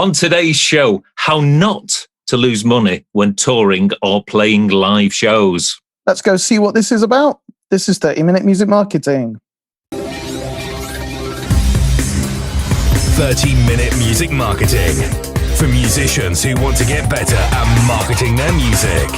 On today's show, how not to lose money when touring or playing live shows. Let's go see what this is about. This is 30-minute music marketing. 30-minute music marketing for musicians who want to get better at marketing their music.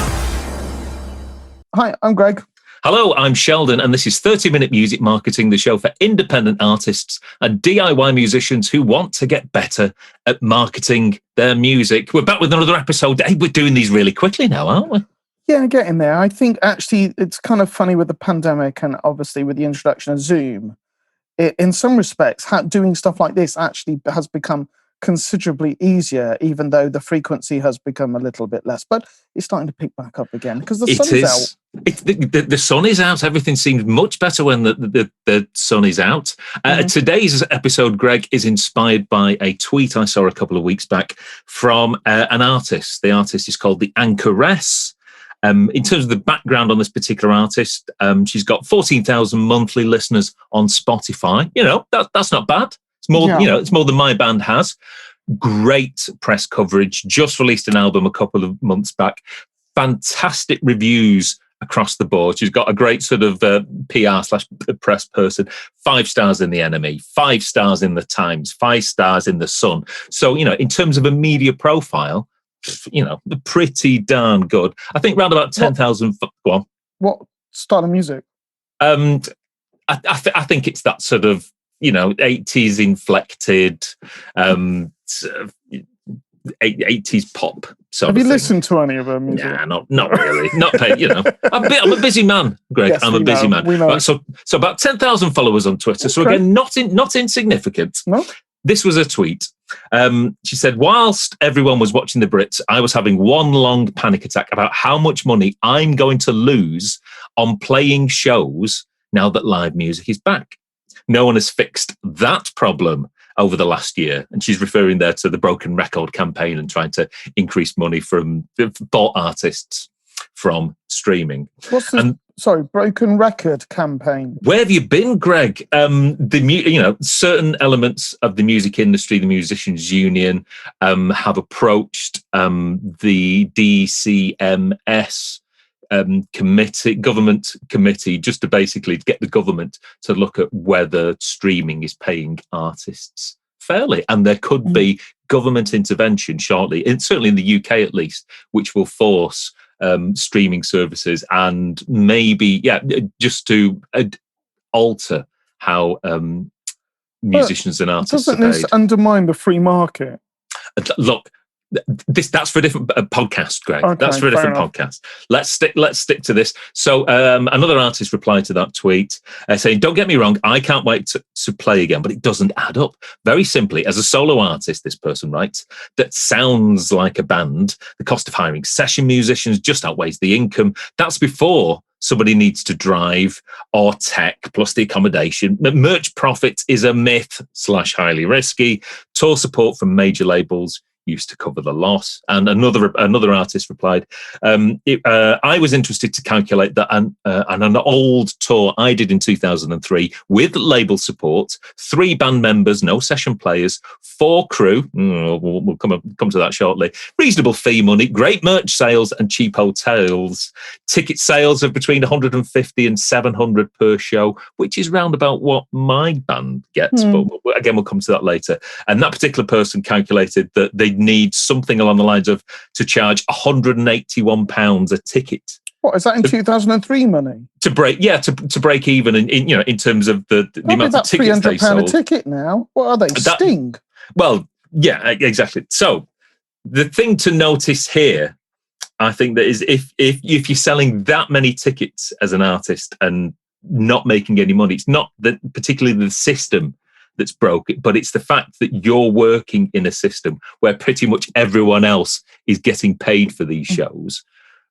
Hi, I'm Greg. Hello, I'm Sheldon, and this is 30-Minute Music Marketing, the show for independent artists and DIY musicians who want to get better at marketing their music. We're back with another episode. Hey, we're doing these really quickly now, aren't we? Yeah, getting there. I think actually it's kind of funny with the pandemic and obviously with the introduction of Zoom. In some respects, doing stuff like this actually has become considerably easier, even though the frequency has become a little bit less. But it's starting to pick back up again because the sun is out. The sun is out. Everything seems much better when the sun is out. Today's episode, Greg, is inspired by a tweet I saw a couple of weeks back from an artist. The artist is called The Anchoress. In terms of the background on this particular artist, she's got 14,000 monthly listeners on Spotify. You know, that's not bad. It's more, it's more than my band has. Great press coverage. Just released an album a couple of months back. Fantastic reviews across the board. She's got a great sort of PR/press person. 5 stars in the NME, 5 stars in the Times, 5 stars in the Sun. So, in terms of a media profile, pretty darn good. I think around about 10,000. Go on. What style of music? I think it's that sort of 80s inflected, 80s pop. Have you listened to any of her music? Nah, not really. Not paid. I'm a busy man, Greg. Yes, I'm a busy man. We know. Right, so about 10,000 followers on Twitter. Okay. So again, not insignificant. No. This was a tweet. She said, whilst everyone was watching the Brits, I was having one long panic attack about how much money I'm going to lose on playing shows now that live music is back. No one has fixed that problem over the last year. And she's referring there to the Broken Record campaign and trying to increase money for artists from streaming. What's the Broken Record campaign? Where have you been, Greg? Certain elements of the music industry, the Musicians Union, have approached the DCMS government committee, just to basically get the government to look at whether streaming is paying artists fairly. And there could be government intervention shortly, certainly in the UK at least, which will force streaming services and maybe, just to alter how musicians and artists are paid. Doesn't this undermine the free market? Look, that's for a different podcast, Greg. Okay, that's for a different podcast. Let's stick to this. So another artist replied to that tweet saying, don't get me wrong, I can't wait to play again, but it doesn't add up. Very simply, as a solo artist, this person writes, that sounds like a band. The cost of hiring session musicians just outweighs the income. That's before somebody needs to drive or tech, plus the accommodation. Merch profit is a myth / highly risky. Tour support from major labels used to cover the loss. And another artist replied, I was interested to calculate that an old tour I did in 2003 with label support, 3 band members, no session players, 4 crew, we'll come to that shortly, reasonable fee money, great merch sales and cheap hotels, ticket sales of between 150 and 700 per show, which is round about what my band gets. But again, we'll come to that later. And that particular person calculated that they need something along the lines of to charge £181 a ticket. What is that in 2003 money? To break even in terms of the amount of tickets they sold. £300 a ticket now. What are they? Sting? Well, yeah, exactly. So the thing to notice here, I think, that is if you're selling that many tickets as an artist and not making any money, it's not particularly the system that's broken, but it's the fact that you're working in a system where pretty much everyone else is getting paid for these shows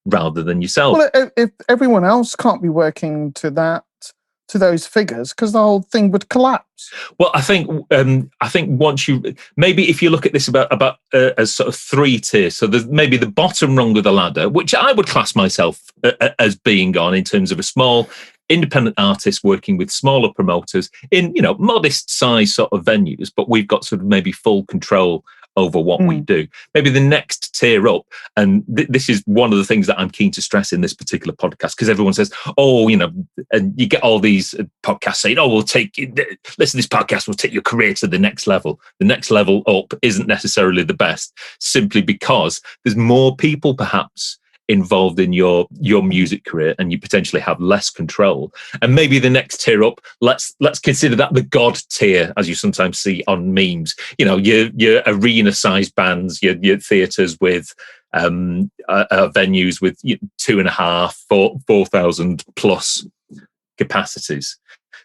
rather than yourself. Well, if everyone else can't be working to those figures, because the whole thing would collapse. Well, I think once if you look at this about as sort of 3 tiers, so there's maybe the bottom rung of the ladder, which I would class myself as being on in terms of a small independent artist working with smaller promoters in, modest size sort of venues, but we've got sort of maybe full control over what we do. Maybe the next tier up, and this is one of the things that I'm keen to stress in this particular podcast, because everyone says, oh, and you get all these podcasts saying, oh, listen to this podcast, will take your career to the next level. The next level up isn't necessarily the best, simply because there's more people perhaps involved in your music career, and you potentially have less control. And maybe the next tier up, let's consider that the God tier, as you sometimes see on memes. Your arena-sized bands, your theatres with venues with 2,500, 4,000 plus capacities.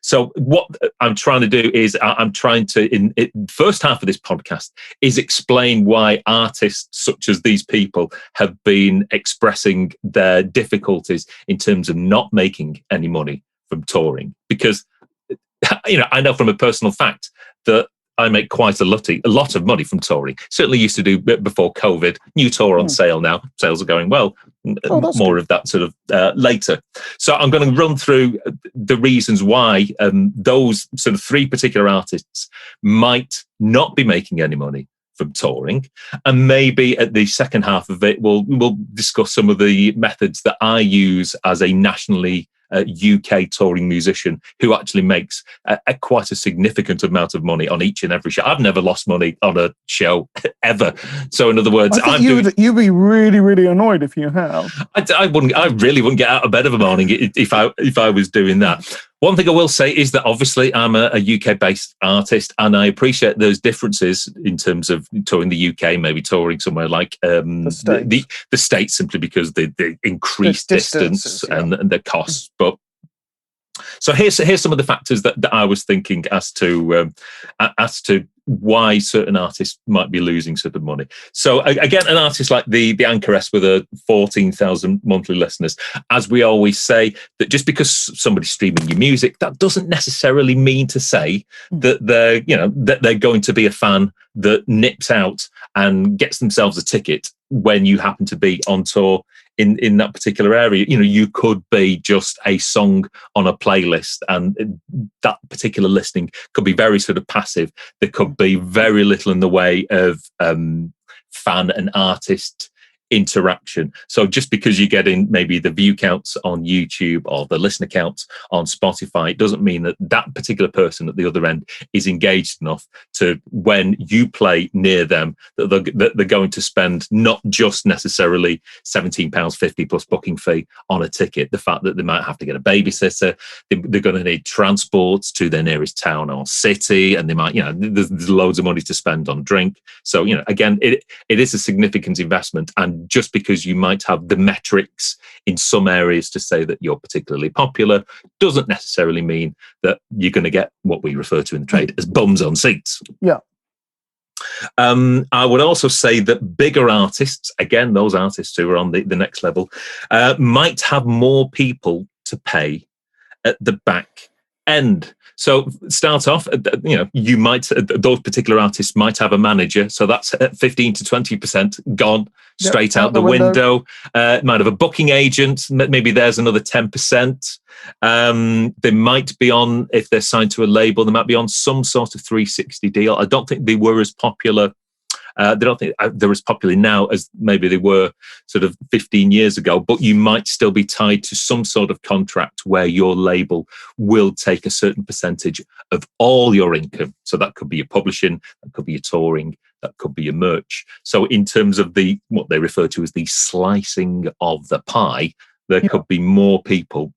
So what I'm trying to do is I'm trying to, in the first half of this podcast, is explain why artists such as these people have been expressing their difficulties in terms of not making any money from touring. Because, I know from a personal fact that I make quite a lot of money from touring. Certainly used to do before COVID. New tour on sale now. Sales are going well. More of that sort of later. So I'm going to run through the reasons why those sort of three particular artists might not be making any money from touring, and maybe at the second half of it we'll discuss some of the methods that I use as a nationally UK touring musician who actually makes quite a significant amount of money on each and every show. I've never lost money on a show ever. So in other words, you'd be really, really annoyed if you have. I really wouldn't get out of bed of a morning if I was doing that. One thing I will say is that obviously I'm a UK-based artist, and I appreciate those differences in terms of touring the UK, maybe touring somewhere like the States, simply because the increased distance and the costs. But so here's some of the factors that I was thinking as to why certain artists might be losing sort of money. So again, an artist like the Anchoress with a 14,000 monthly listeners, as we always say, that just because somebody's streaming your music, that doesn't necessarily mean to say that they're going to be a fan that nips out and gets themselves a ticket when you happen to be on tour in that particular area. You could be just a song on a playlist, and that particular listening could be very sort of passive. There could be very little in the way of fan and artist interaction. So just because you get in maybe the view counts on YouTube or the listener counts on Spotify, it doesn't mean that that particular person at the other end is engaged enough to, when you play near them, that they're going to spend not just necessarily £17.50 plus booking fee on a ticket. The fact that they might have to get a babysitter, they're going to need transport to their nearest town or city, and they might, there's loads of money to spend on drink. So, again, it is a significant investment. And just because you might have the metrics in some areas to say that you're particularly popular doesn't necessarily mean that you're going to get what we refer to in the trade as bums on seats. Yeah. I would also say that bigger artists, again, those artists who are on the next level, might have more people to pay at the back end. So start off, you might, those particular artists might have a manager. So that's 15 to 20% gone straight out the window. Might have a booking agent. Maybe there's another 10%. They might be on, if they're signed to a label, they might be on some sort of 360 deal. I don't think they were as popular. They don't think they're as popular now as maybe they were sort of 15 years ago, but you might still be tied to some sort of contract where your label will take a certain percentage of all your income. So that could be your publishing, that could be your touring, that could be your merch. So in terms of what they refer to as the slicing of the pie, there could be more people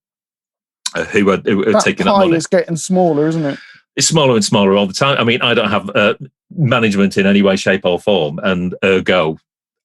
who are taking that money. Pie is getting smaller, isn't it? It's smaller and smaller all the time. I mean, I don't have management in any way, shape, or form, and ergo,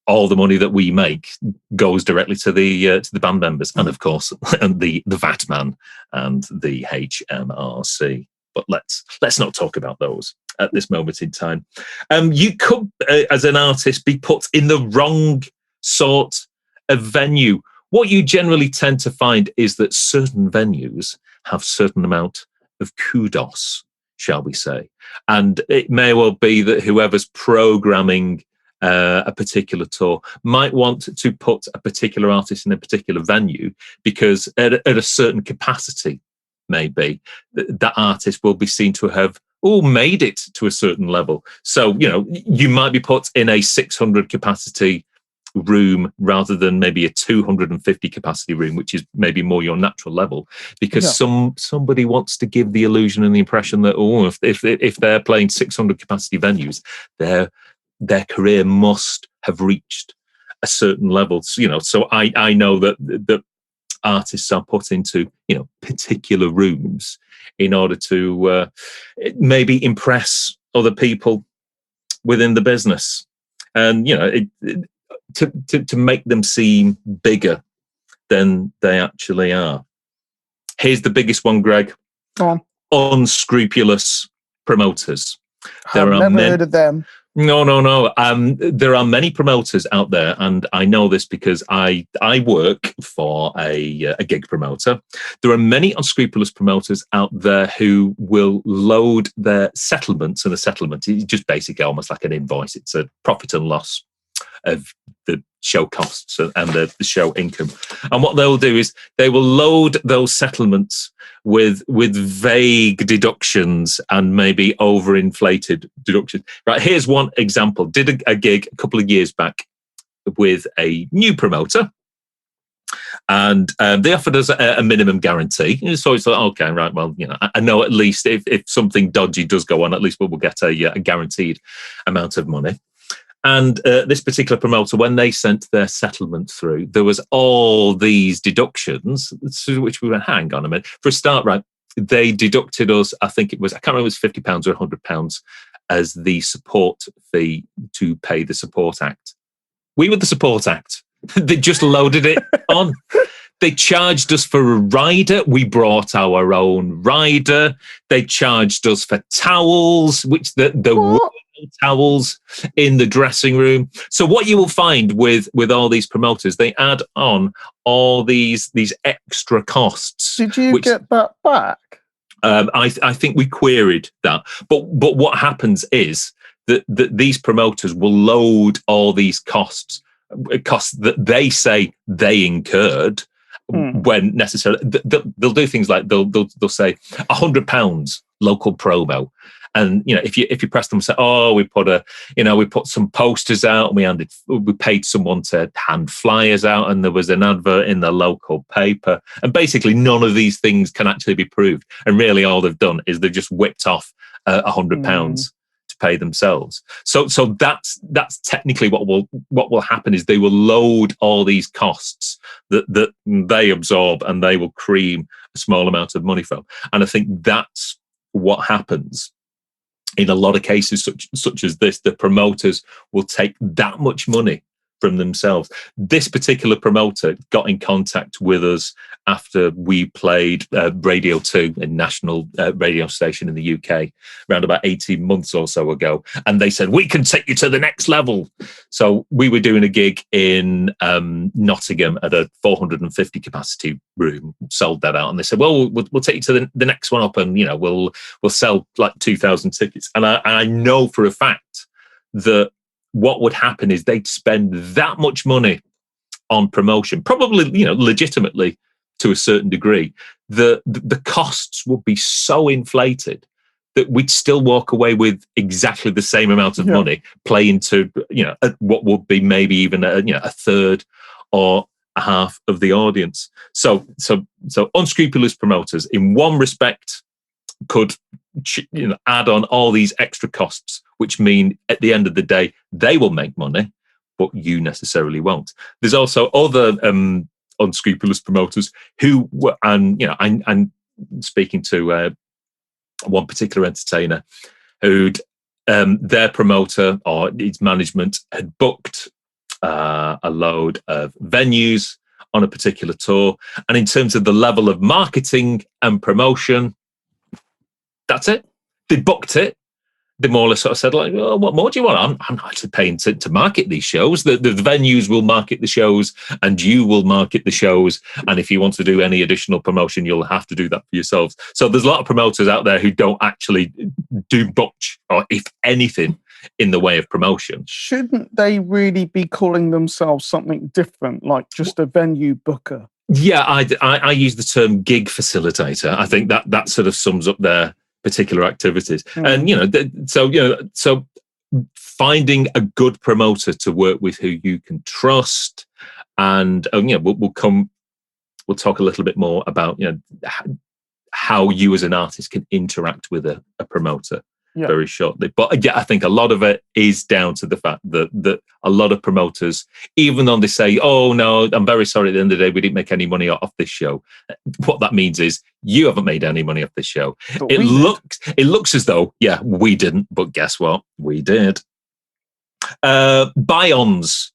all the money that we make goes directly to the band members, and of course, and the VAT man and the HMRC. But let's not talk about those at this moment in time. You could, as an artist, be put in the wrong sort of venue. What you generally tend to find is that certain venues have certain amount of kudos, shall we say. And it may well be that whoever's programming a particular tour might want to put a particular artist in a particular venue because at a certain capacity, maybe, that artist will be seen to have all made it to a certain level. So, you might be put in a 600 capacity room rather than maybe a 250 capacity room, which is maybe more your natural level, because somebody wants to give the illusion and the impression that, if they're playing 600 capacity venues, their career must have reached a certain level. So I know that artists are put into particular rooms in order to maybe impress other people within the business, and to make them seem bigger than they actually are. Here's the biggest one, Greg. Go on. Unscrupulous promoters. I've never heard of them. No. There are many promoters out there, and I know this because I work for a gig promoter. There are many unscrupulous promoters out there who will load their settlements, and a settlement is just basically almost like an invoice. It's a profit and loss of the show costs and the show income. And what they'll do is they will load those settlements with vague deductions and maybe overinflated deductions. Right, here's one example. Did a gig a couple of years back with a new promoter, and they offered us a minimum guarantee. So it's like, okay, right, well, I know at least if something dodgy does go on, at least we'll get a guaranteed amount of money. And this particular promoter, when they sent their settlement through, there was all these deductions, which we went, hang on a minute. For a start, right, they deducted us, I can't remember if it was £50 or £100 as the support fee to pay the support act. We were the support act. They just loaded it on. They charged us for a rider. We brought our own rider. They charged us for towels, which there were no towels in the dressing room. So what you will find with all these promoters, they add on all these extra costs. Did you get that back? I think we queried that. But what happens is that these promoters will load all these costs that they say they incurred, when necessary. They'll do things like they'll say £100 local promo, and if you press them and say, we put some posters out, and we paid someone to hand flyers out, and there was an advert in the local paper, and basically none of these things can actually be proved, and really all they've done is they've just whipped off £100 to pay themselves. So that's technically what will happen is they will load all these costs that they absorb, and they will cream a small amount of money from. And I think that's what happens in a lot of cases such as this. The promoters will take that much money from themselves. This particular promoter got in contact with us after we played Radio 2, a national radio station in the UK, around about 18 months or so ago. And they said, we can take you to the next level. So we were doing a gig in Nottingham at a 450 capacity room, sold that out. And they said, well, we'll take you to the next one up, and we'll sell like 2,000 tickets. And I know for a fact that what would happen is they'd spend that much money on promotion, probably, legitimately to a certain degree. The costs would be so inflated that we'd still walk away with exactly the same amount of money playing to, what would be maybe even a third or a half of the audience. So unscrupulous promoters, in one respect, could add on all these extra costs, which mean at the end of the day they will make money, but you necessarily won't. There's also other unscrupulous promoters who were, and I'm speaking to one particular entertainer who'd their promoter or his management had booked a load of venues on a particular tour, and in terms of the level of marketing and promotion, that's it. They booked it. They more or less sort of said, like, well, what more do you want? I'm not actually paying to market these shows. The venues will market the shows, and you will market the shows. And if you want to do any additional promotion, you'll have to do that for yourselves. So there's a lot of promoters out there who don't actually do much, or if anything, in the way of promotion. Shouldn't they really be calling themselves something different, like just a venue booker? Yeah, I use the term gig facilitator. I think that sort of sums up their particular activities. And, so finding a good promoter to work with who you can trust. And, we'll talk a little bit more about, how you as an artist can interact with a promoter very shortly. But I think a lot of it is down to the fact that a lot of promoters, even though they say, oh no, I'm very sorry, at the end of the day, we didn't make any money off this show. What that means is you haven't made any money off this show. It looks as though, we didn't, but guess what? We did. Buy-ons.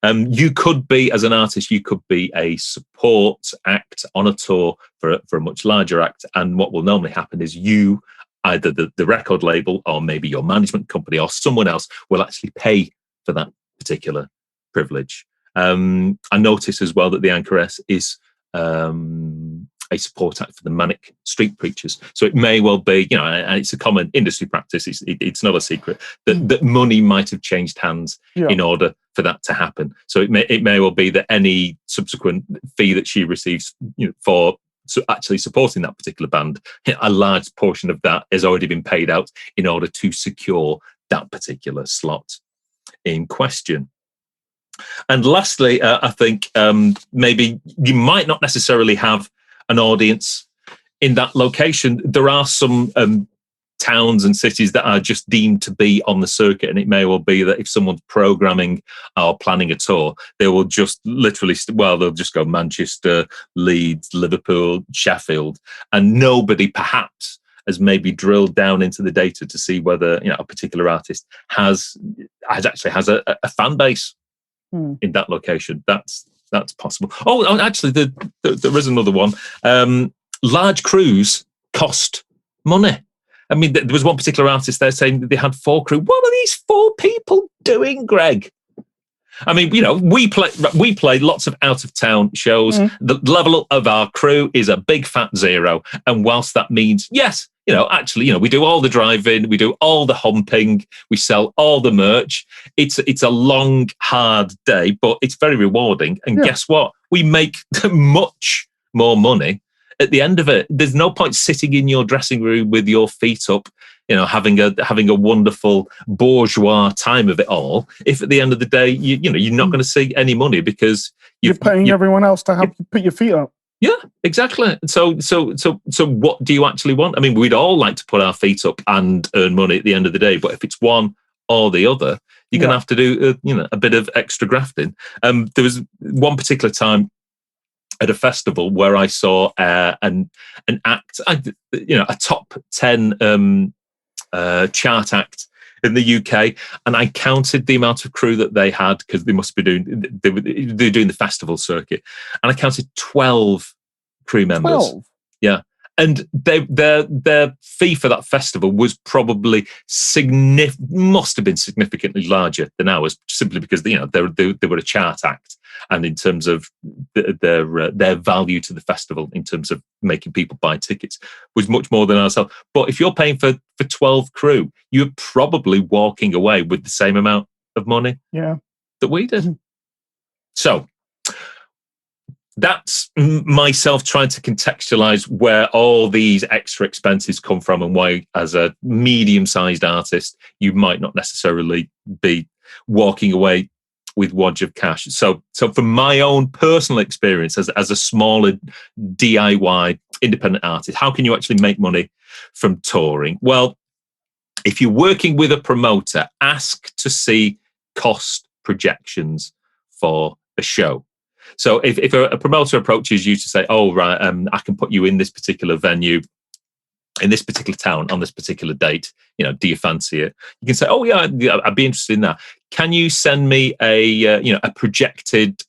You could be, as an artist, you could be a support act on a tour for a much larger act. And what will normally happen is you, either the record label or maybe your management company or someone else, will actually pay for that particular privilege. I notice as well that the Anchoress is a support act for the Manic Street Preachers. So it may well be, and it's a common industry practice, it's not a secret, that money might have changed hands in order for that to happen. So it may well be that any subsequent fee that she receives for actually supporting that particular band, a large portion of that has already been paid out in order to secure that particular slot in question. And lastly, I think maybe you might not necessarily have an audience in that location. There are some towns and cities that are just deemed to be on the circuit, and it may well be that if someone's programming or planning a tour, they will just literally, they'll just go Manchester, Leeds, Liverpool, Sheffield, and nobody perhaps has maybe drilled down into the data to see whether a particular artist has a fan base in that location. That's possible. Oh, actually, there is another one. Large crews cost money. I mean, there was one particular artist there saying that they had 4 crew. What are these 4 people doing, Greg? I mean, we play lots of out of town shows. The level of our crew is a big fat 0. And whilst that means, yes, we do all the driving, we do all the humping, we sell all the merch. It's a long, hard day, but it's very rewarding. And guess what? We make much more money at the end of it. There's no point sitting in your dressing room with your feet up, having a wonderful bourgeois time of it all, if at the end of the day you're not going to see any money because you're paying everyone else to have put your feet up. Yeah, exactly. So what do you actually want? I mean, we'd all like to put our feet up and earn money at the end of the day, but if it's one or the other, you're going to have to do a bit of extra grafting. There was one particular time at a festival where I saw an act, a top 10 chart act in the UK, and I counted the amount of crew that they had, because they must be they're doing the festival circuit, and I counted 12 crew members. 12? Yeah. And their fee for that festival was probably must have been significantly larger than ours, simply because they were a chart act, and in terms of their value to the festival, in terms of making people buy tickets, was much more than ourselves. But if you're paying for 12 crew, you're probably walking away with the same amount of money that we did. So that's myself trying to contextualize where all these extra expenses come from, and why, as a medium-sized artist, you might not necessarily be walking away with wads of cash. So from my own personal experience as a smaller DIY independent artist, how can you actually make money from touring? Well, if you're working with a promoter, ask to see cost projections for a show. So if a promoter approaches you to say, oh, right, I can put you in this particular venue, in this particular town, on this particular date, do you fancy it? You can say, oh, yeah, I'd be interested in that. Can you send me a projected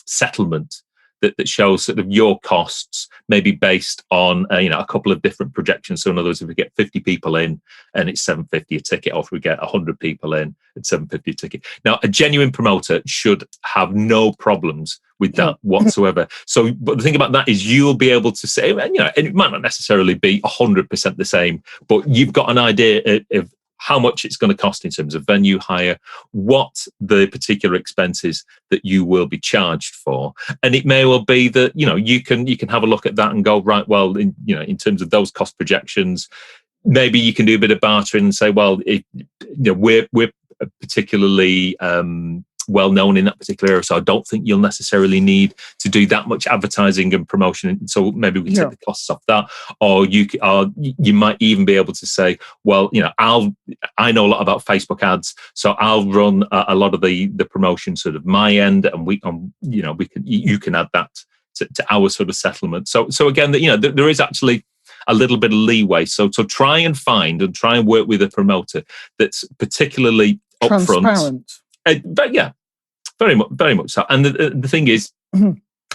settlement that shows sort of your costs, maybe based on a couple of different projections? So in other words, if we get 50 people in and it's $750 a ticket, or if we get 100 people in at $750 a ticket. Now, a genuine promoter should have no problems with that whatsoever. So, but the thing about that is you'll be able to say, and it might not necessarily be 100% the same, but you've got an idea of how much it's going to cost in terms of venue hire, what the particular expenses that you will be charged for. And it may well be that, you can have a look at that and go, right, well, in terms of those cost projections, maybe you can do a bit of bartering and say, well, we're particularly well known in that particular area, so I don't think you'll necessarily need to do that much advertising and promotion. So maybe we take the costs off that, or you might even be able to say, well, I know a lot about Facebook ads, so I'll run a lot of the promotion sort of my end, and you can add that to our sort of settlement. So again, there is actually a little bit of leeway. So try and work with a promoter that's particularly upfront. But yeah, very much so. And the thing is,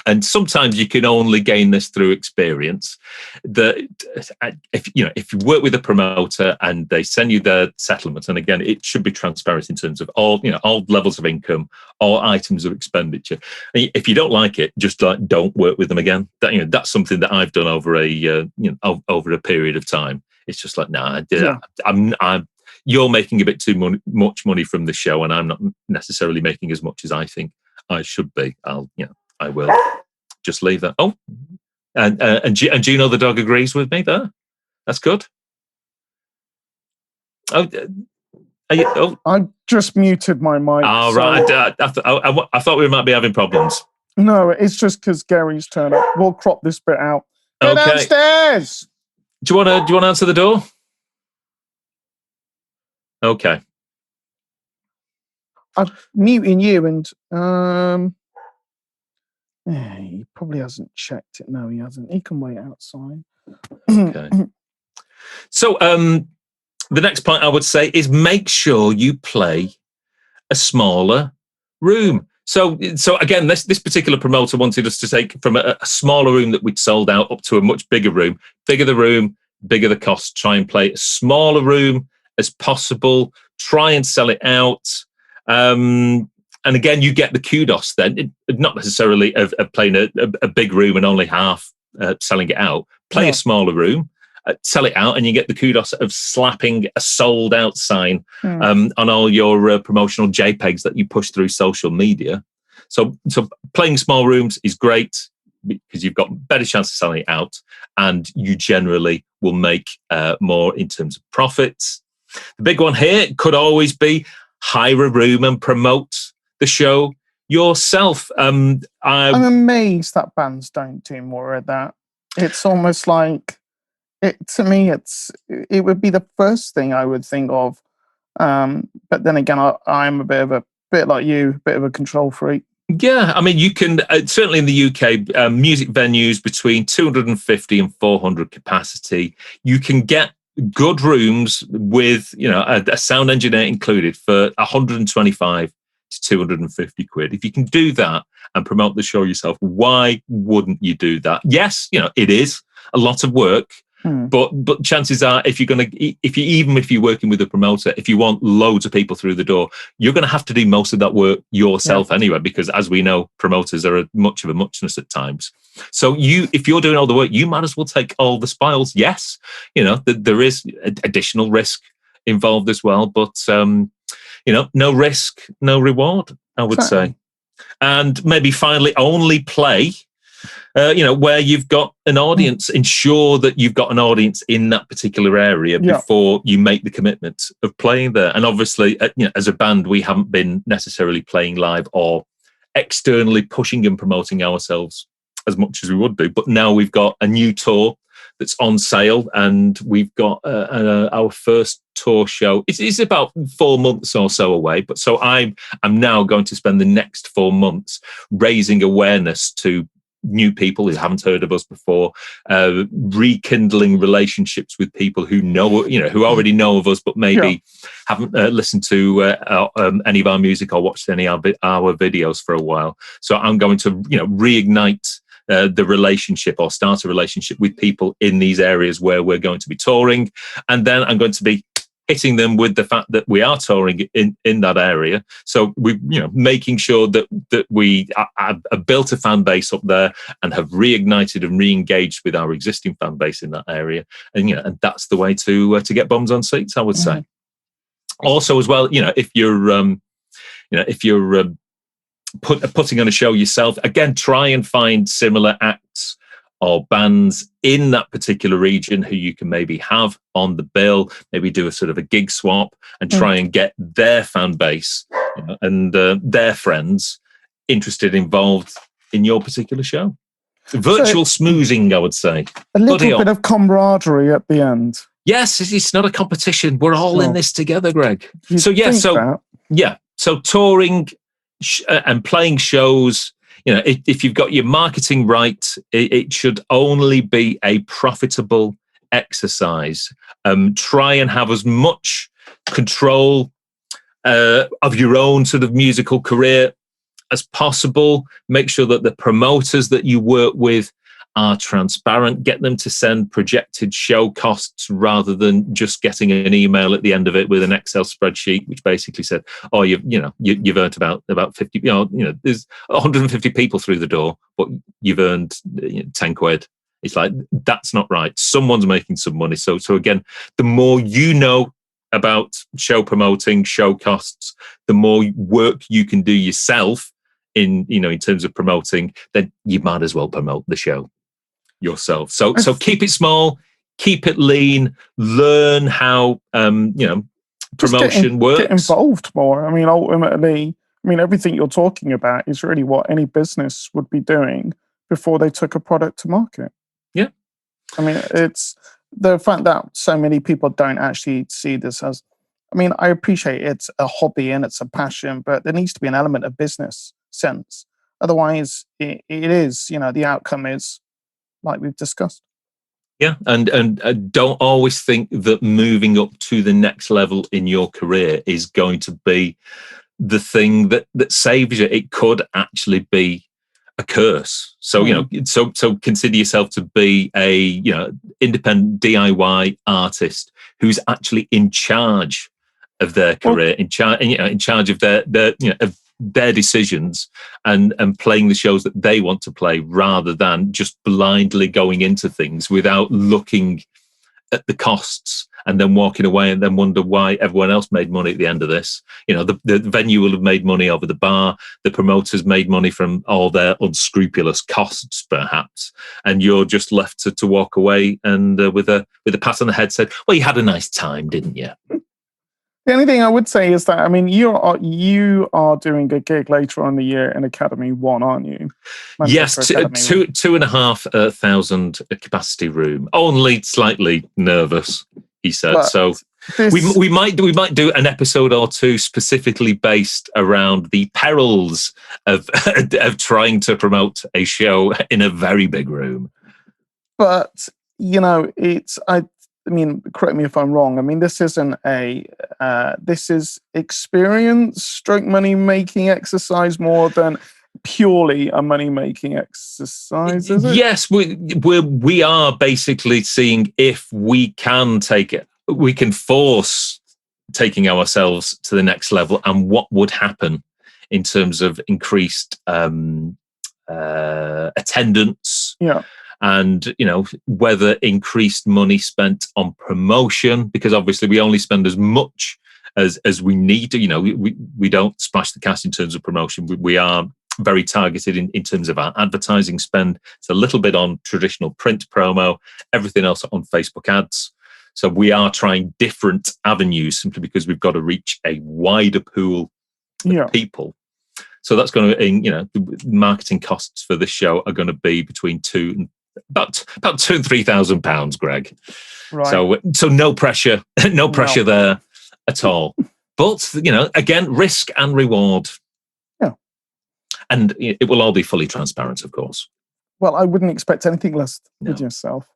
and sometimes you can only gain this through experience, that if you work with a promoter and they send you their settlement, and again, it should be transparent in terms of all levels of income, all items of expenditure. And if you don't like it, just don't work with them again. That's something that I've done over a period of time. It's just like, nah, you're making a bit too much money from the show, and I'm not necessarily making as much as I think I should be. I will just leave that. Oh, and Gino the dog agrees with me there. That's good. I just muted my mic. Oh, right. I thought we might be having problems. No, it's just because Gary's turned up. We'll crop this bit out. Go downstairs. Do you want to answer the door? Okay. I'm muting you, and he probably hasn't checked it. No, he hasn't. He can wait outside. Okay. So the next point I would say is make sure you play a smaller room. So again, this particular promoter wanted us to take from a smaller room that we'd sold out up to a much bigger room. Bigger the room, bigger the cost. Try and play a smaller room as possible. Try and sell it out. And again, you get the kudos then, not necessarily of playing a big room and only half selling it out. Play a smaller room, sell it out, and you get the kudos of slapping a sold out sign on all your promotional JPEGs that you push through social media. So playing small rooms is great because you've got better chance of selling it out, and you generally will make more in terms of profits. The big one here could always be hire a room and promote the show yourself. I'm amazed that bands don't do more of that. It's almost like to me, it would be the first thing I would think of. But then again, I'm a bit like you, a bit of a control freak. Yeah, I mean, you can certainly in the UK, music venues between 250 and 400 capacity. You can get good rooms with a sound engineer included for 125 to 250 quid. If you can do that and promote the show yourself, why wouldn't you do that? Yes, it is a lot of work, but chances are if you're working with a promoter, if you want loads of people through the door, you're going to have to do most of that work yourself anyway, because as we know, promoters are much of a muchness at times. So if you're doing all the work, you might as well take all the spoils. Yes, there is additional risk involved as well, but no risk, no reward, I would say. And maybe finally, only play where you've got an audience. Ensure that you've got an audience in that particular area before you make the commitment of playing there. And obviously, as a band, we haven't been necessarily playing live or externally pushing and promoting ourselves as much as we would do. But now we've got a new tour that's on sale, and we've got our first tour show. It's about 4 months or so away, but so I'm now going to spend the next 4 months raising awareness to new people who haven't heard of us before, rekindling relationships with people who who already know of us, but maybe haven't listened to any of our music or watched any of our videos for a while. So I'm going to reignite the relationship, or start a relationship with people in these areas where we're going to be touring. And then I'm going to be hitting them with the fact that we are touring in that area. So we, making sure that we have built a fan base up there and have reignited and re-engaged with our existing fan base in that area. And, and that's the way to get bums on seats, I would say. Also, as well, if you're putting on a show yourself, again, try and find similar acts or bands in that particular region who you can maybe have on the bill, maybe do a sort of a gig swap and try and get their fan base and their friends involved in your particular show. Virtual schmoozing, I would say. A little bit of camaraderie at the end. Yes, it's not a competition. We're all in this together, Greg. So touring and playing shows, if you've got your marketing right, it should only be a profitable exercise. Try and have as much control of your own sort of musical career as possible. Make sure that the promoters that you work with are transparent. Get them to send projected show costs rather than just getting an email at the end of it with an Excel spreadsheet, which basically said, "Oh, you've earned about 50. There's 150 people through the door, but you've earned 10 quid." It's like, that's not right. Someone's making some money. So again, the more you know about show promoting, show costs, the more work you can do yourself in terms of promoting, then you might as well promote the show yourself. So keep it small, keep it lean, learn how promotion works. Get involved more. I mean, ultimately, everything you're talking about is really what any business would be doing before they took a product to market. Yeah. I mean, it's the fact that so many people don't actually see this as, I appreciate it's a hobby and it's a passion, but there needs to be an element of business sense. Otherwise, it is, the outcome is like we've discussed. Yeah, and don't always think that moving up to the next level in your career is going to be the thing that saves you. It could actually be a curse. So so consider yourself to be a independent DIY artist who's actually in charge of their career, in charge of their decisions and playing the shows that they want to play, rather than just blindly going into things without looking at the costs and then walking away and then wonder why everyone else made money at the end of this. The venue will have made money over the bar, the promoters made money from all their unscrupulous costs perhaps, and you're just left to walk away and with a pat on the head said, "Well, you had a nice time, didn't you?" The only thing I would say is that, you are doing a gig later on in the year in Academy 1, aren't you? Yes, 2,500 capacity room. Only slightly nervous, he said. But so we might do an episode or two specifically based around the perils of trying to promote a show in a very big room. But correct me if I'm wrong. This isn't this is experience stroke money making exercise more than purely a money making exercise, is it? Yes, we are basically seeing if we can take it. We can force taking ourselves to the next level, and what would happen in terms of increased attendance. Yeah. And, whether increased money spent on promotion, because obviously we only spend as much as we need to, we don't splash the cash in terms of promotion. We are very targeted in terms of our advertising spend. It's a little bit on traditional print promo, everything else on Facebook ads. So we are trying different avenues simply because we've got to reach a wider pool of people. So that's going to, the marketing costs for this show are going to be between about £2,000 and £3,000, Greg. Right. So no pressure, there at all. But again, risk and reward. Yeah. And it will all be fully transparent, of course. Well, I wouldn't expect anything less with yourself.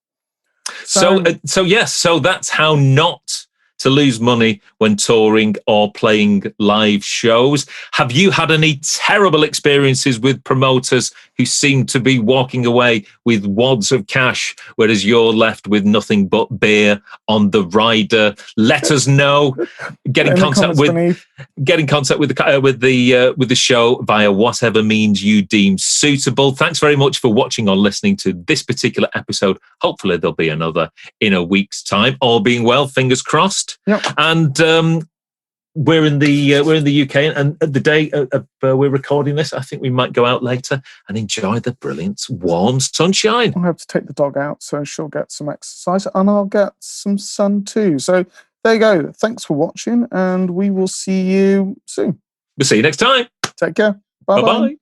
So that's how not to lose money when touring or playing live shows. Have you had any terrible experiences with promoters who seem to be walking away with wads of cash, whereas you're left with nothing but beer on the rider? Let us know. Get in contact with the show via whatever means you deem suitable. Thanks very much for watching or listening to this particular episode. Hopefully there'll be another in a week's time. All being well, fingers crossed. Yep. And we're in the UK, and the day we're recording this, I think we might go out later and enjoy the brilliant warm sunshine. I'll have to take the dog out, so she'll get some exercise, and I'll get some sun too. So there you go. Thanks for watching, and we will see you soon. We'll see you next time. Take care. Bye-bye. Bye-bye.